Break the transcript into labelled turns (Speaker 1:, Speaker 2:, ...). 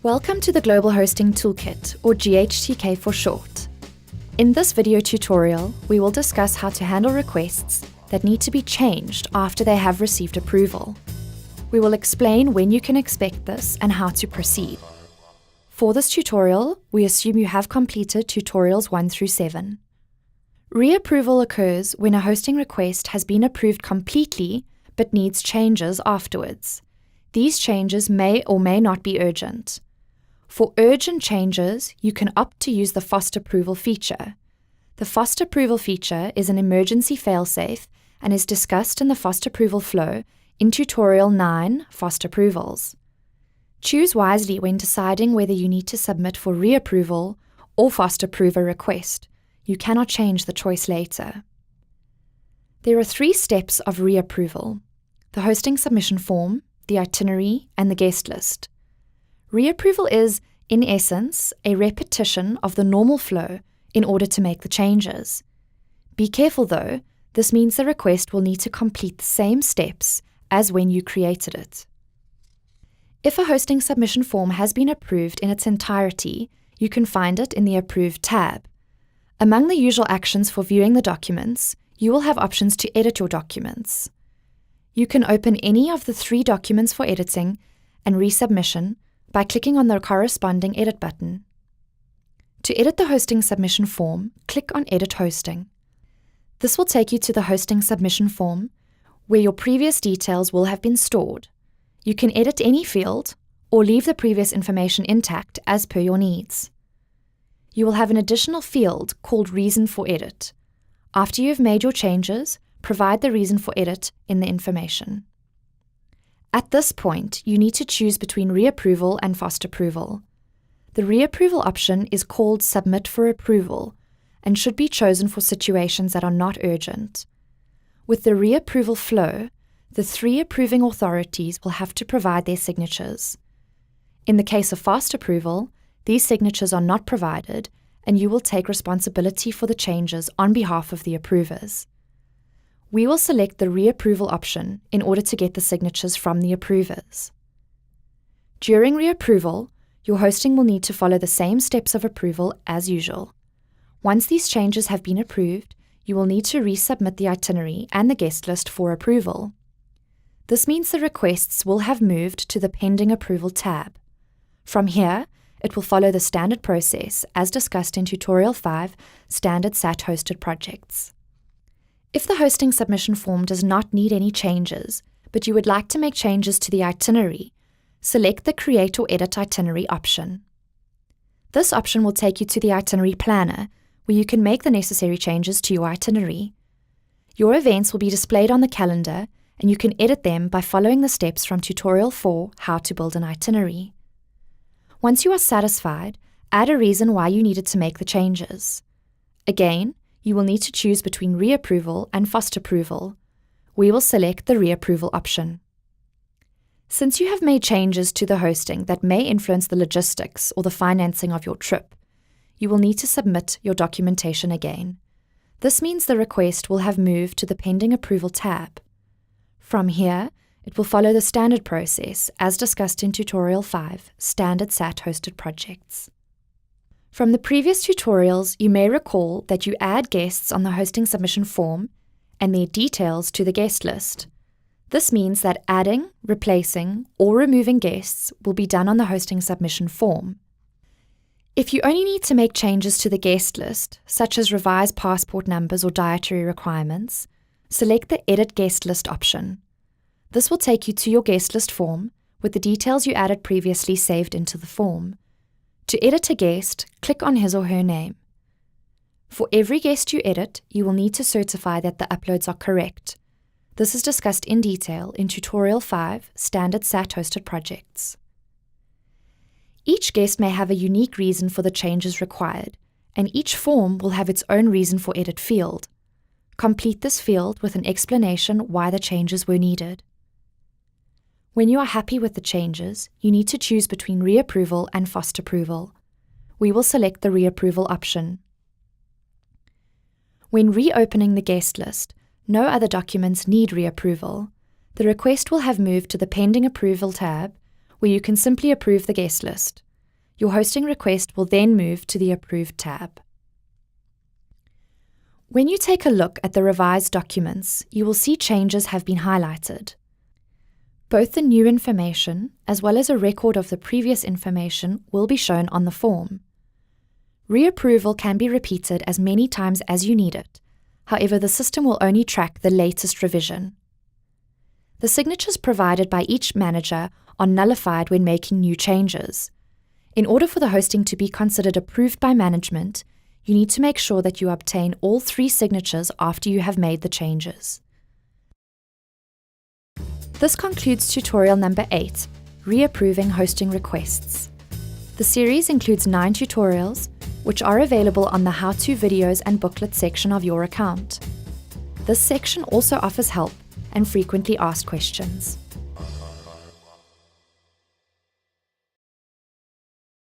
Speaker 1: Welcome to the Global Hosting Toolkit, or GHTK for short. In this video tutorial, we will discuss how to handle requests that need to be changed after they have received approval. We will explain when you can expect this and how to proceed. For this tutorial, we assume you have completed tutorials 1 through 7. Reapproval occurs when a hosting request has been approved completely but needs changes afterwards. These changes may or may not be urgent. For urgent changes, you can opt to use the FOST approval feature. The FOST approval feature is an emergency failsafe and is discussed in the FOST approval flow in Tutorial 9, FOST approvals. Choose wisely when deciding whether you need to submit for reapproval or FOST approve a request. You cannot change the choice later. There are 3 steps of reapproval: the hosting submission form, the itinerary, and the guest list. Reapproval is, in essence, a repetition of the normal flow in order to make the changes. Be careful though, this means the request will need to complete the same steps as when you created it. If a hosting submission form has been approved in its entirety, you can find it in the Approved tab. Among the usual actions for viewing the documents, you will have options to edit your documents. You can open any of the 3 documents for editing and resubmission by clicking on the corresponding edit button. To edit the hosting submission form, click on Edit Hosting. This will take you to the hosting submission form, where your previous details will have been stored. You can edit any field or leave the previous information intact as per your needs. You will have an additional field called Reason for Edit. After you have made your changes, provide the reason for edit in the information. At this point, you need to choose between reapproval and FOST approval. The reapproval option is called Submit for Approval and should be chosen for situations that are not urgent. With the reapproval flow, the 3 approving authorities will have to provide their signatures. In the case of FOST approval, these signatures are not provided, and you will take responsibility for the changes on behalf of the approvers. We will select the reapproval option in order to get the signatures from the approvers. During reapproval, your hosting will need to follow the same steps of approval as usual. Once these changes have been approved, you will need to resubmit the itinerary and the guest list for approval. This means the requests will have moved to the Pending Approval tab. From here, it will follow the standard process as discussed in Tutorial 5, Standard SAT Hosted Projects. If the hosting submission form does not need any changes, but you would like to make changes to the itinerary, select the Create or Edit Itinerary option. This option will take you to the Itinerary Planner, where you can make the necessary changes to your itinerary. Your events will be displayed on the calendar, and you can edit them by following the steps from Tutorial 4, How to Build an Itinerary. Once you are satisfied, add a reason why you needed to make the changes. Again, you will need to choose between reapproval and FOST approval. We will select the reapproval option. Since you have made changes to the hosting that may influence the logistics or the financing of your trip, you will need to submit your documentation again. This means the request will have moved to the Pending Approval tab. From here, it will follow the standard process as discussed in Tutorial 5, Standard SAT Hosted Projects. From the previous tutorials, you may recall that you add guests on the hosting submission form and their details to the guest list. This means that adding, replacing, or removing guests will be done on the hosting submission form. If you only need to make changes to the guest list, such as revise passport numbers or dietary requirements, select the Edit Guest List option. This will take you to your guest list form with the details you added previously saved into the form. To edit a guest, click on his or her name. For every guest you edit, you will need to certify that the uploads are correct. This is discussed in detail in Tutorial 5, Standard SAT Hosted Projects. Each guest may have a unique reason for the changes required, and each form will have its own reason for edit field. Complete this field with an explanation why the changes were needed. When you are happy with the changes, you need to choose between reapproval and FOST approval. We will select the reapproval option. When reopening the guest list, no other documents need reapproval. The request will have moved to the Pending Approval tab, where you can simply approve the guest list. Your hosting request will then move to the Approved tab. When you take a look at the revised documents, you will see changes have been highlighted. Both the new information as well as a record of the previous information will be shown on the form. Reapproval can be repeated as many times as you need it. However, the system will only track the latest revision. The signatures provided by each manager are nullified when making new changes. In order for the hosting to be considered approved by management, you need to make sure that you obtain all 3 signatures after you have made the changes. This concludes tutorial number 8, Reapproving Hosting Requests. The series includes 9 tutorials, which are available on the How-To videos and booklet section of your account. This section also offers help and frequently asked questions.